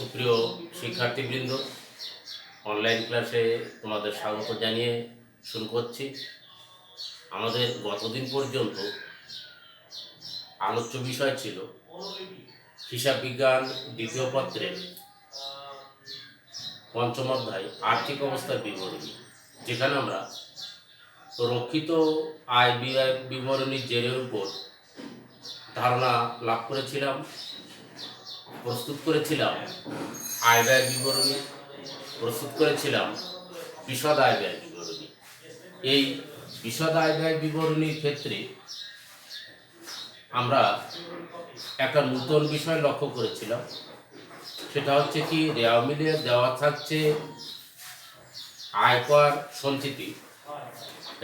সুপ্রিয় শিক্ষার্থীবৃন্দ, অনলাইন ক্লাসে তোমাদের স্বাগত জানিয়ে শুরু করছি। আমাদের গতদিন পর্যন্ত আলোচ্য বিষয় ছিল হিসাব বিজ্ঞান দ্বিতীয় পত্রের পঞ্চম অধ্যায় আর্থিক অবস্থার বিবরণী, যেখানে আমরা রক্ষিত আয় ব্যয় বিবরণীর জেরের উপর ধারণা লাভ করেছিলাম, প্রস্তুত করেছিলাম আয় ব্যয় বিবরণী, প্রস্তুত করেছিলাম বিশদ আয় ব্যয় বিবরণী। এই বিশদ আয় ব্যয় বিবরণীর ক্ষেত্রে আমরা একটা নতুন বিষয় লক্ষ্য করেছিলাম, সেটা হচ্ছে কি রেওয়া মিলে দেওয়া থাকছে আয়কর সঞ্চিতি।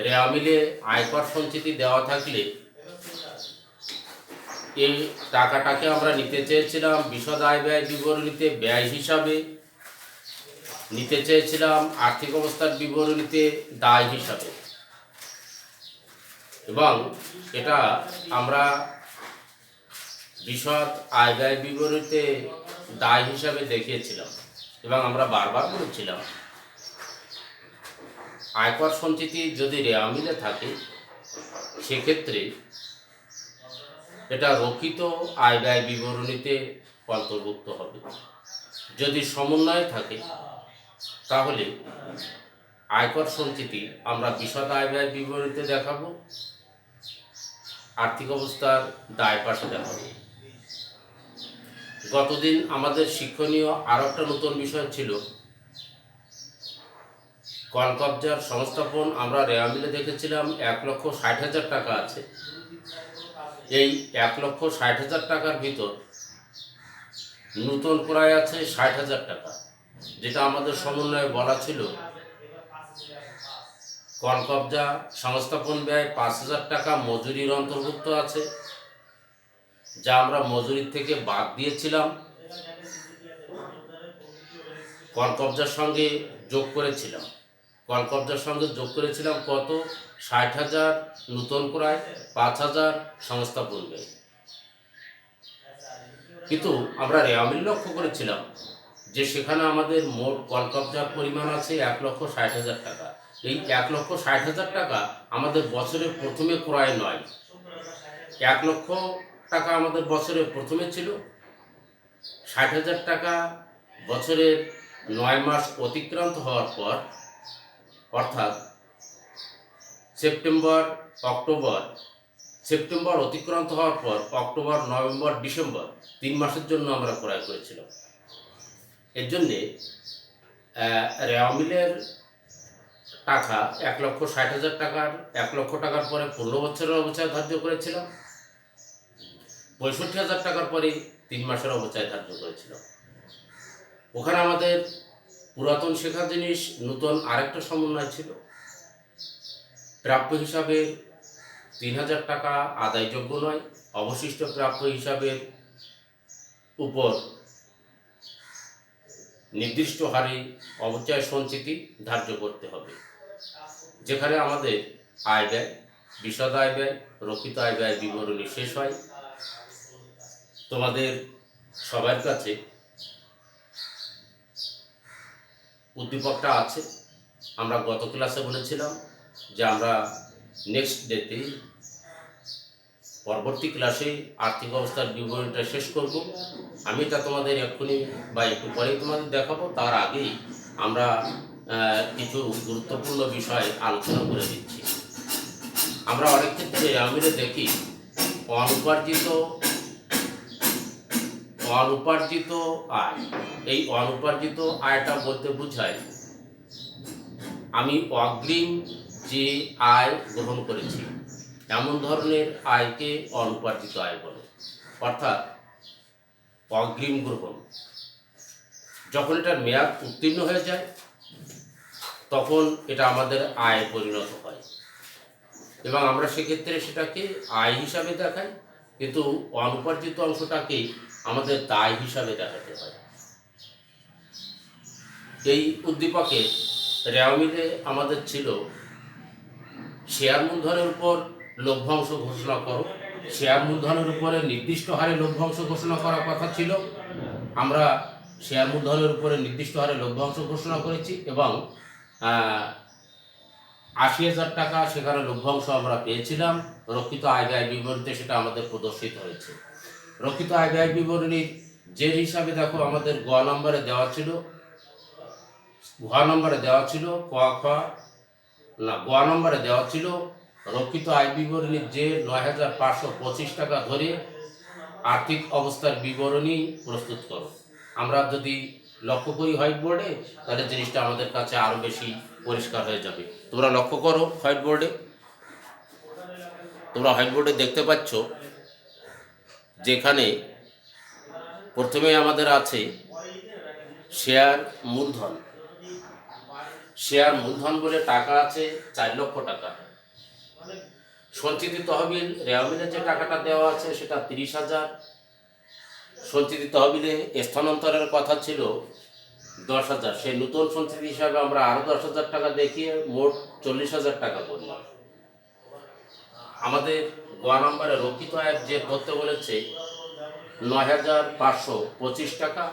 রেওয়া মিলে আয়কর সঞ্চিতি দেওয়া থাকলে এই টাকাটাকে আমরা নিতে চেয়েছিলাম বিশদ আয় ব্যয় বিবরণীতে ব্যয় হিসাবে, নিতে চেয়েছিলাম আর্থিক অবস্থার বিবরণীতে দায় হিসাবে, এবং এটা আমরা বিশদ আয় ব্যয় বিবরণীতে দায় হিসাবে দেখিয়েছিলাম এবং আমরা বারবার বলেছিলাম আয়কর সঞ্চিতি যদি রেওয়া মিলে থাকে সেক্ষেত্রে এটা রক্ষিত আয় ব্যয় বিবরণীতে অন্তর্ভুক্ত হবে। যদি সমন্বয়ে থাকে তাহলে আয়কর সঞ্চিতি আমরা বিশদ আয় ব্যয় বিবরণীতে দেখাবো, আর্থিক অবস্থার দায় পাশে দেখাবো। গতদিন আমাদের শিক্ষণীয় আরও একটা নতুন বিষয় ছিল কলকবজার সংস্থাপন। আমরা রেওয়া মিলে দেখেছিলাম 1,60,000 টাকা আছে। এই 1,60,000 টাকার ভিতর নূতন ক্রয় আছে 60,000 টাকা, যেটা আমাদের সমন্বয়ে বলা ছিল কলকবজা সংস্থাপন ব্যয় 5,000 টাকা মজুরির অন্তর্ভুক্ত আছে, যা আমরা মজুরির থেকে বাদ দিয়েছিলাম, কলকবজার সঙ্গে যোগ করেছিলাম। কলকবজার সঙ্গে যোগ করেছিলাম কত? 60,000 নূতন ক্রয়, 5,000 সংস্থাপন ব্যয়। কিন্তু আমরা রেওয়া মিল লক্ষ্য করেছিলাম যে সেখানে আমাদের মোট কলকবজার পরিমাণ আছে 1,60,000 টাকা। এই 1,60,000 টাকা আমাদের বছরের প্রথমে ক্রয় নয়। 1 লক্ষ টাকা আমাদের বছরের প্রথমে ছিল, 60,000 টাকা বছরের 9 মাস অতিক্রান্ত হওয়ার পর, অর্থাৎ সেপ্টেম্বর অতিক্রান্ত হওয়ার পর অক্টোবর, নভেম্বর, ডিসেম্বর 3 মাসের জন্য আমরা ক্রয় করেছিলাম। এর জন্যে রেওয়া মিলের টাকা 1,60,000 টাকার 1 লক্ষ টাকার পরে 15 বছরের অবচয় ধার্য করেছিলাম, 65,000 টাকার পরে 3 মাসের অবচয় ধার্য করেছিলাম। ওখানে আমাদের পুরাতন শেখা জিনিস, নতুন আরেকটা সমন্বয় ছিল। প্রাপ্য হিসাবে 3,000 টাকা আদায়যোগ্য নয়, অবশিষ্ট প্রাপ্য হিসাবের উপর নির্দিষ্ট হারে অবচয় সঞ্চিতি ধার্য করতে হবে, যেখানে আমাদের আয় ব্যয়, বিশদ আয় ব্যয়, রক্ষিত আয় ব্যয় বিবরণী শেষ হয়। তোমাদের সবার কাছে উদ্দীপকটা আছে। আমরা গত ক্লাসে বলেছিলাম যে আমরা নেক্সট ডেতে, পরবর্তী ক্লাসে আর্থিক অবস্থার বিবরণীটা শেষ করব। আমি এটা তোমাদের এক্ষুনি বা একটু পরেই তোমাদের দেখাবো। তার আগেই আমরা কিছু গুরুত্বপূর্ণ বিষয় আলোচনা করে দিচ্ছি। আমরা অনেক ক্ষেত্রে আমি দেখি অনুপার্জিত আয়। এই অনুপার্জিত আয়টা বলতে বোঝায় আমি অগ্রিম যে আয় গ্রহণ করেছি, এমন ধরনের আয়কে অনুপার্জিত আয় বলে। অর্থাৎ অগ্রিম গ্রহণ, যখন এটার মেয়াদ উত্তীর্ণ হয়ে যায় তখন এটা আমাদের আয়ে পরিণত হয় এবং আমরা সেক্ষেত্রে সেটাকে আয় হিসাবে দেখাই, কিন্তু অনুপার্জিত অংশটাকে আমাদের দায় হিসাবে দেখাতে হয়। এই উদ্দীপকে রেওয়া মিলে আমাদের ছিল শেয়ার মূলধনের উপর লভ্যাংশ ঘোষণা করো। শেয়ার মূলধনের উপরে নির্দিষ্ট হারে লভ্যাংশ ঘোষণা করার কথা ছিল। আমরা শেয়ার মূলধনের উপরে নির্দিষ্ট হারে লভ্যাংশ ঘোষণা করেছি এবং ৮০,০০০ টাকা সেখানে লভ্যাংশ আমরা পেয়েছিলাম। রক্ষিত আয় ব্যয় বিবরণীতে সেটা আমাদের প্রদর্শিত হয়েছে। রক্ষিত আয় ব্যয় বিবরণীর যে হিসাবে দেখো আমাদের গ নম্বরে দেওয়া ছিল, গ নম্বরে দেওয়া ছিল গ নম্বরে দেওয়া ছিল রক্ষিত আয় বিবরণীর যে ৯,৫২৫ টাকা ধরে আর্থিক অবস্থার বিবরণী প্রস্তুত করো। আমরা যদি লক্ষ্য করি হোয়াইট বোর্ডে, তাহলে জিনিসটা আমাদের কাছে আরও বেশি পরিষ্কার হয়ে যাবে। তোমরা লক্ষ্য করো হোয়াইট বোর্ডে, তোমরা হোয়াইট বোর্ডে দেখতে পাচ্ছ যেখানে প্রথমে আমাদের আছে শেয়ার মূলধন। শেয়ার মূলধন বলে টাকা আছে ৪ লক্ষ টাকা। সঞ্চিতি তহবিল রেওয়ামিলে যে টাকাটা দেওয়া আছে সেটা ৩০,০০০। সঞ্চিতি তহবিলে স্থানান্তরের কথা ছিল ১০,০০০। সেই নতুন সঞ্চিতি হিসাবে আমরা আরও ১০,০০০ টাকা দেখিয়ে মোট ৪০,০০০ টাকা করলাম। আমাদের গ নম্বরে রক্ষিত আয় যে করতে বলেছে ৯,৫২৫ টাকা।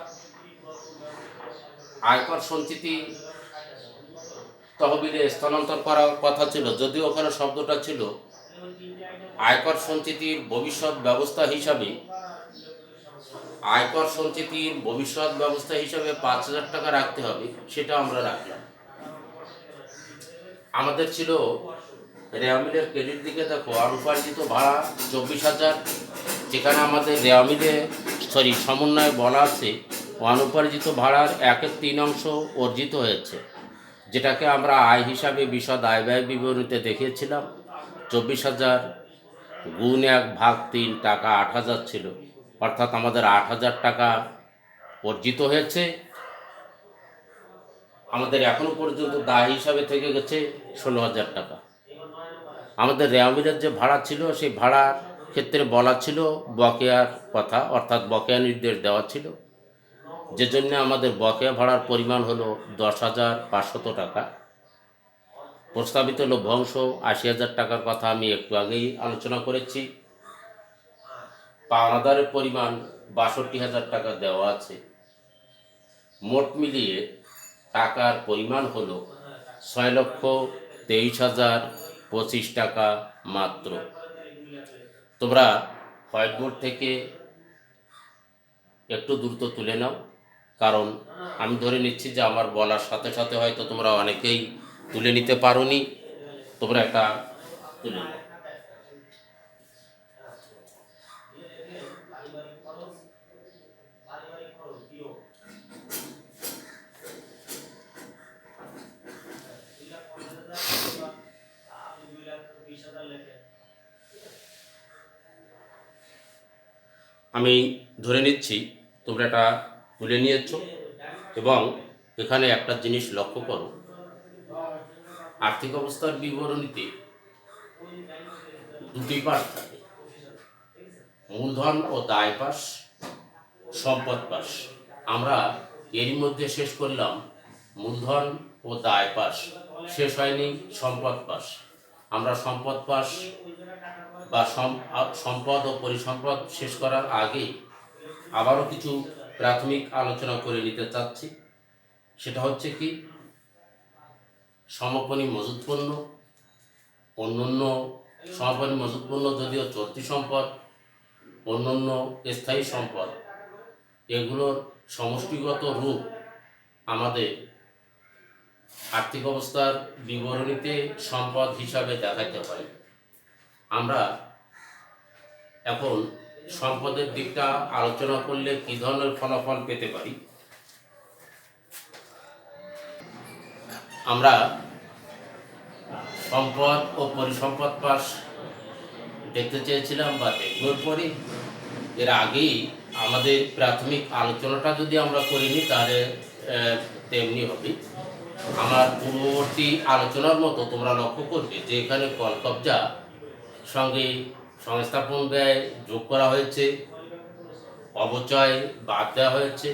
আয়কর সঞ্চিতি তহবিলে স্থানান্তর করার কথা ছিল, যদিও ওখানে শব্দটা ছিল আয়কর সঞ্চিতির ভবিষ্যৎ ব্যবস্থা হিসাবে। আয়কর সঞ্চিতির ভবিষ্যৎ ব্যবস্থা হিসাবে ৫,০০০ টাকা রাখতে হবে, সেটা আমরা রাখলাম। আমাদের ছিল রেওয়ামিলের ক্রেডিট দিকে দেখো অনুপার্জিত ভাড়া ২৪,০০০, যেখানে আমাদের রেওয়ামিলে সমন্বয়ে বলা আছে অনুপার্জিত ভাড়ার ১/৩ অংশ অর্জিত হয়েছে, যেটাকে আমরা আয় হিসাবে বিশদ আয় ব্যয় বিবরণীতে দেখিয়েছিলাম। ২৪,০০০ গুণ ১/৩ টাকা ৮,০০০ ছিল, অর্থাৎ আমাদের ৮,০০০ টাকা অর্জিত হয়েছে। আমাদের এখনো পর্যন্ত দায় হিসাবে থেকে গেছে ১৬,০০০ টাকা। আমাদের রেওয়ামিলের যে ভাড়া ছিল সেই ভাড়ার ক্ষেত্রে বলা ছিল বকেয়ার কথা, অর্থাৎ বকেয়া নির্দেশ দেওয়া ছিল, যে জন্য আমাদের বকেয়া ভাড়ার পরিমাণ হলো ১০,৫০০ টাকা। প্রস্তাবিত লভ্যাংশ ৮০,০০০ টাকার কথা আমি একটু আগেই আলোচনা করেছি। পাওনাদারের পরিমাণ ৬২,০০০ টাকা দেওয়া আছে। মোট মিলিয়ে টাকার পরিমাণ হলো ৬,২৩,০২৫ টাকা মাত্র। তোমরা হোয়াইট বোর্ড থেকে একটু দ্রুত তুলে নাও, কারণ আমি ধরে নিচ্ছি যে আমার বলার সাথে সাথে হয়তো তোমরা অনেকেই তুলে নিতে পারোনি। তোমরা একটা তুলে নাও। আমি ধরে নিচ্ছি তোমরা এটা তুলে নিয়েছ, এবং এখানে একটা জিনিস লক্ষ্য করো, আর্থিক অবস্থার বিবরণীতে দুটি পাশ থাকে, মূলধন ও দায় পাশ, সম্পদ পাশ। আমরা এরই মধ্যে শেষ করলাম মূলধন ও দায় পাশ, শেষ হয়নি সম্পদ পাশ। আমরা সম্পদ পাশ বা সম্পদ ও পরিসম্পদ শেষ করার আগে আবারও কিছু প্রাথমিক আলোচনা করে নিতে চাচ্ছি। সেটা হচ্ছে কি, সমাপনী মজুত পণ্য, অন্যান্য সমাপনী মজুত পণ্য যদিও চলতি সম্পদ, অন্যান্য স্থায়ী সম্পদ, এগুলোর সমষ্টিগত রূপ আমাদের আর্থিক অবস্থার বিবরণীতে সম্পদ হিসাবে দেখাতে হয়। আমরা এখন সম্পদের দিকটা আলোচনা করলে কী ধরনের ফলাফল পেতে পারি। আমরা সম্পদ ও পরিসম্পদ পাশ দেখতে চেয়েছিলাম বা দেখবার পরে এর আগেই আমাদের প্রাথমিক আলোচনাটা যদি আমরা করিনি তাহলে তেমনি হবে। আমার পূর্ববর্তী আলোচনার মতো তোমরা লক্ষ্য করবে যে এখানে কল কবজা সঙ্গে সংস্থাপন ব্যয় যোগ করা হয়েছে, অবচয় বাদ দেওয়া হয়েছে,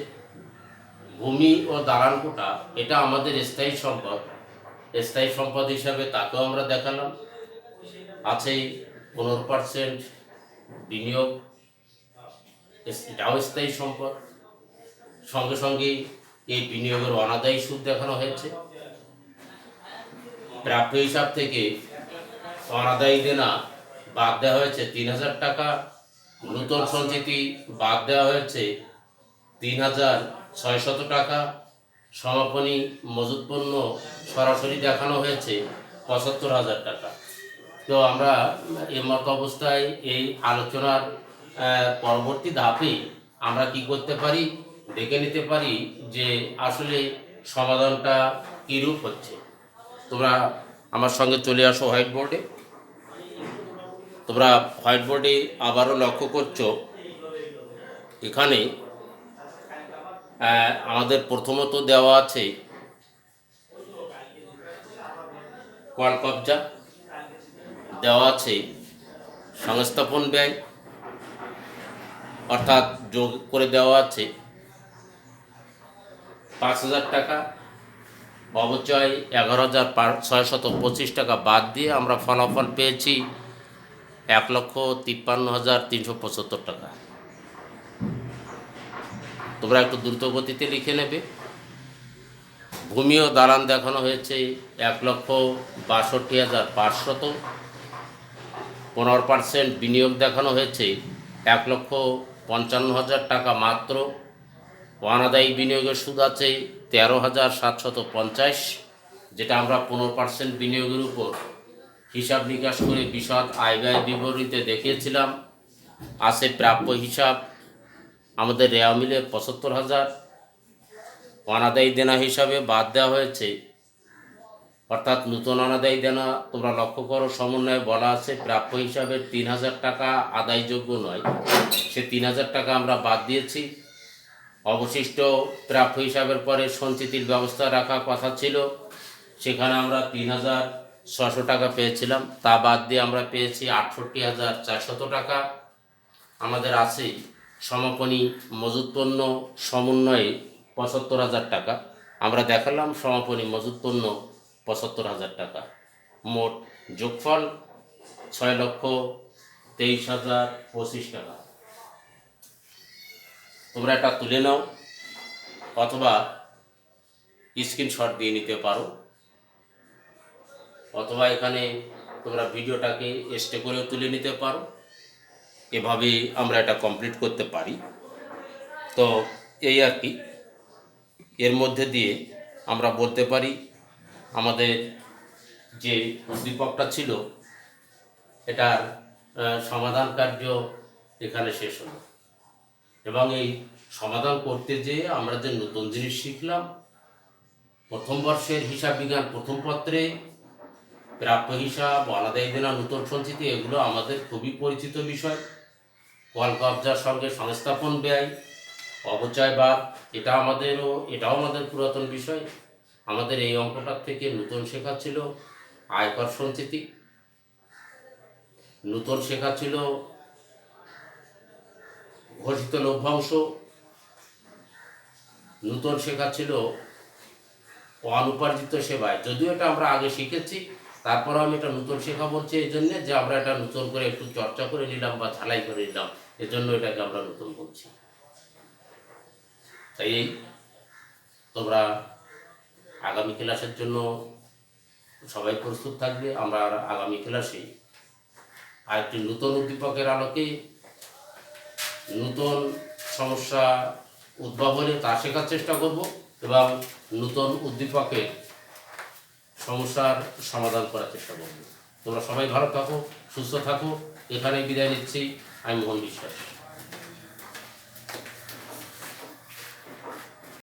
ভূমি ও দালান কোটা এটা আমাদের স্থায়ী সম্পদ, স্থায়ী সম্পদ হিসাবে তাকেও আমরা দেখালাম। আছে 15% বিনিয়োগ, এটাও স্থায়ী সম্পদ। সঙ্গে সঙ্গে এই বিনিয়োগের অনাদায়ী সুদ দেখানো হয়েছে। প্রাপ্য হিসাব থেকে অনাদায়ী দেনা বাদ দেওয়া হয়েছে 3,000 টাকা, নূতন সঞ্চিতি বাদ দেওয়া হয়েছে 3,600 টাকা, সমাপনী মজুত পণ্য সরাসরি দেখানো হয়েছে 75,000 টাকা। তো আমরা এই মত অবস্থায় এই আলোচনার পরবর্তী ধাপে আমরা কি করতে পারি, দেখে নিতে পারি যে আসলে সমাধানটা কীরূপ হচ্ছে। তোমরা আমার সঙ্গে চলে আসো হোয়াইট বোর্ডে। তোমরা হোয়াইট বোর্ডে আবারও লক্ষ্য করছো, এখানে আমাদের প্রথমত দেওয়া আছে কল কবজা, দেওয়া আছে সংস্থাপন ব্যয়, অর্থাৎ যোগ করে দেওয়া আছে 5,000 টাকা, অবচয় 11,625 টাকা বাদ দিয়ে আমরা ফলাফল পেয়েছি 1,53,375 টাকা। তোমরা একটু দ্রুত গতিতে লিখে নেবে। ভূমি ও দালান দেখানো হয়েছে 1,62,500, 15% বিনিয়োগ দেখানো হয়েছে 1,55,000 টাকা মাত্র। অনাদায়ী বিনিয়োগের সুদ আছে 13,750, যেটা আমরা 15% বিনিয়োগের উপর হিসাব নিকাশ করে বিশদ আয় ব্যয় বিবরণীতে দেখিয়েছিলাম। আছে প্রাপ্য হিসাব আমাদের রেওয়া মিলে 75,000। অনাদায়ী দেনা হিসাবে বাদ দেওয়া হয়েছে, অর্থাৎ নূতন অনাদায়ী দেনা তোমরা লক্ষ্য করো, সমন্বয়ে বলা আছে প্রাপ্য হিসাবে 3,000 টাকা আদায়যোগ্য নয়, সে 3,000 টাকা আমরা বাদ দিয়েছি। অবশিষ্ট প্রাপ্য হিসাবের পরে সঞ্চিতির ব্যবস্থা রাখার কথা ছিল, সেখানে আমরা 3,600 টাকা পেয়েছিলাম, তা বাদ দিয়ে আমরা পেয়েছি 68,400 টাকা। আমাদের আছে সমাপনী মজুত পণ্য সমন্বয়ে 75,000 টাকা, আমরা দেখালাম সমাপনী মজুত পণ্য 75,000 টাকা। মোট যোগফল 6,23,025 টাকা। তোমরা এটা তুলে নাও অথবা স্ক্রিনশট দিয়ে নিতে পারো, অথবা এখানে তোমরা ভিডিওটাকে স্টে করেও তুলে নিতে পারো। এভাবে আমরা এটা কমপ্লিট করতে পারি। তো এই আর কি, এর মধ্যে দিয়ে আমরা বলতে পারি আমাদের যে উদ্দীপকটা ছিল এটার সমাধান কার্য এখানে শেষ হলো। এবং এই সমাধান করতে যেয়ে আমরা যে নতুন জিনিস শিখলাম, প্রথম বর্ষের হিসাব বিজ্ঞান প্রথম পত্রে প্রাপ্য হিসাব, অনাদায়ী দেনা, নূতন সঞ্চিতি, এগুলো আমাদের খুবই পরিচিত বিষয়। কল কবজার সঙ্গে সংস্থাপন ব্যয়, অবচয় বাদ, এটাও আমাদের পুরাতন বিষয়। আমাদের এই অঙ্কটার থেকে নূতন শেখা ছিল আয়কর সঞ্চিতি, নূতন শেখা ছিল ঘোষিত লভ্যাংশ, নূতন শেখা ছিল অনুপার্জিত সেবায়। যদিও এটা আমরা আগে শিখেছি, তারপর আমি এটা নতুন শেখা বলছি এই জন্যে যে আমরা এটা নতুন করে একটু চর্চা করে নিলাম বা ঝালাই করে নিলাম, এজন্য এটাকে আমরা নতুন বলছি। তাই তোমরা আগামী ক্লাসের জন্য সবাই প্রস্তুত থাকবে। আমরা আগামী ক্লাসে আরেকটি নতুন উদ্দীপকের আলোকে নতুন সমস্যা উদ্ভাবনে তা শেখার চেষ্টা করব এবং নতুন উদ্দীপকের সমস্যার সমাধান করার চেষ্টা করব। তোমরা সবাই ভালো থাকো, সুস্থ থাকো। এখানে বিদায় নিচ্ছি, আমি মোহন বিশ্বাস।